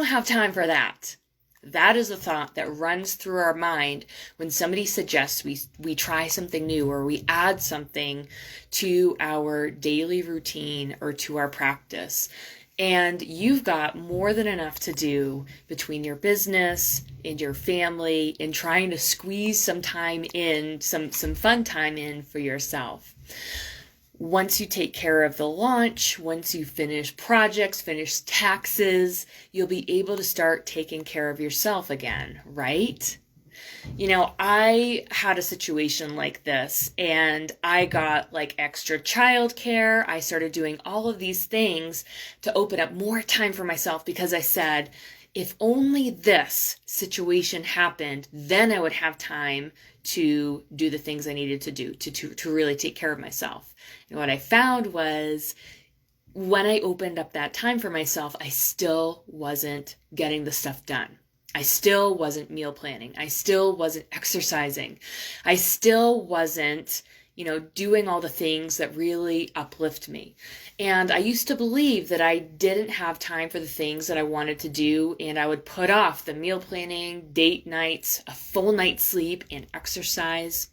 don't have time for that. That is a thought that runs through our mind when somebody suggests we try something new or we add something to our daily routine or to our practice. And you've got more than enough to do between your business and your family and trying to squeeze some time in, some fun time in for yourself. Once you take care of the launch, once you finish projects, finish taxes, you'll be able to start taking care of yourself again, right? You know, I had a situation like this and I got like extra childcare. I started doing all of these things to open up more time for myself because I said, if only this situation happened, then I would have time to do the things I needed to do to really take care of myself. And what I found was when I opened up that time for myself, I still wasn't getting the stuff done. I still wasn't meal planning. I still wasn't exercising. I still wasn't, doing all the things that really uplift me. And I used to believe that I didn't have time for the things that I wanted to do, and I would put off the meal planning, date nights, a full night's sleep, and exercise.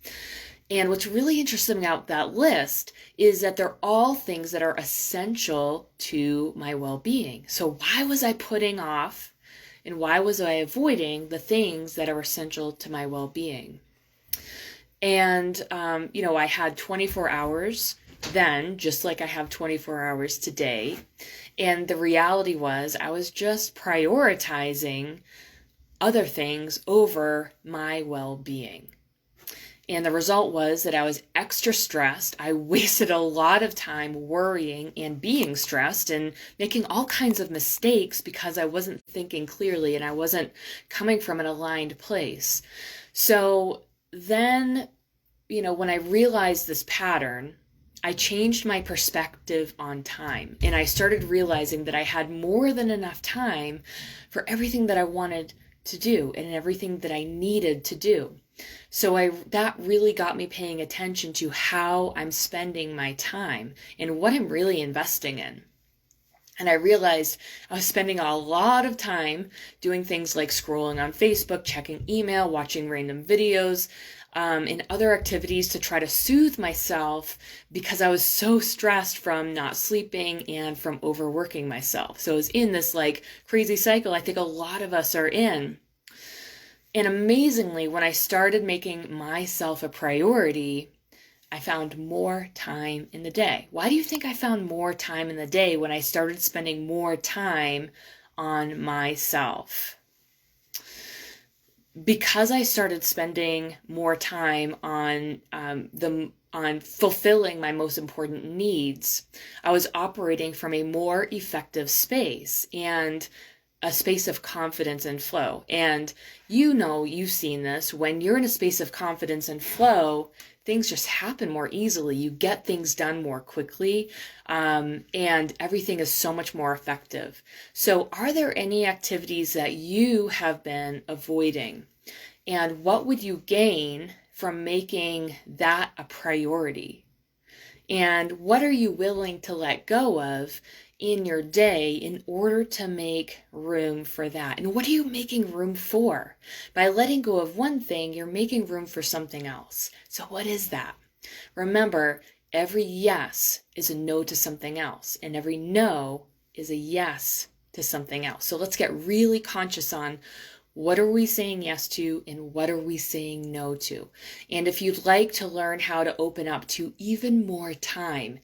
And what's really interesting about that list is that they're all things that are essential to my well-being. So why was I putting off and why was I avoiding the things that are essential to my well-being? And, I had 24 hours then, just like I have 24 hours today. And the reality was I was just prioritizing other things over my well-being. And the result was that I was extra stressed. I wasted a lot of time worrying and being stressed and making all kinds of mistakes because I wasn't thinking clearly and I wasn't coming from an aligned place. So then, when I realized this pattern, I changed my perspective on time. And I started realizing that I had more than enough time for everything that I wanted to do and everything that I needed to do. So that really got me paying attention to how I'm spending my time and what I'm really investing in. And I realized I was spending a lot of time doing things like scrolling on Facebook, checking email, watching random videos, and other activities to try to soothe myself because I was so stressed from not sleeping and from overworking myself. So I was in this like crazy cycle I think a lot of us are in. And amazingly, when I started making myself a priority, I found more time in the day. Why do you think I found more time in the day when I started spending more time on myself? Because I started spending more time on fulfilling my most important needs, I was operating from a more effective space and a space of confidence and flow. And you've seen this, when you're in a space of confidence and flow, things just happen more easily. You get things done more quickly, and everything is so much more effective. So are there any activities that you have been avoiding? And what would you gain from making that a priority? And what are you willing to let go of in your day in order to make room for that? And what are you making room for? By letting go of one thing, you're making room for something else. So what is that? Remember, every yes is a no to something else, and every no is a yes to something else. So let's get really conscious on what are we saying yes to and what are we saying no to? And if you'd like to learn how to open up to even more time,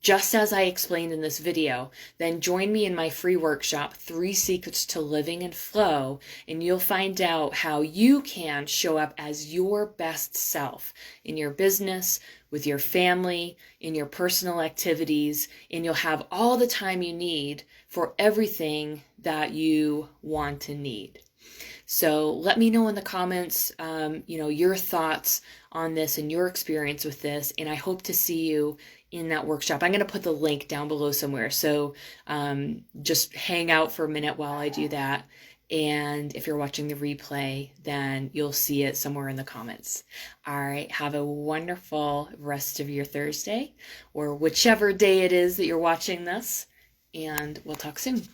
just as I explained in this video, then join me in my free workshop, 3 Secrets to Living in Flow, and you'll find out how you can show up as your best self in your business, with your family, in your personal activities, and you'll have all the time you need for everything that you want and need. So let me know in the comments, your thoughts on this and your experience with this, and I hope to see you in that workshop. I'm going to put the link down below somewhere, so just hang out for a minute while I do that, and if you're watching the replay, then you'll see it somewhere in the comments. All right, have a wonderful rest of your Thursday, or whichever day it is that you're watching this, and we'll talk soon.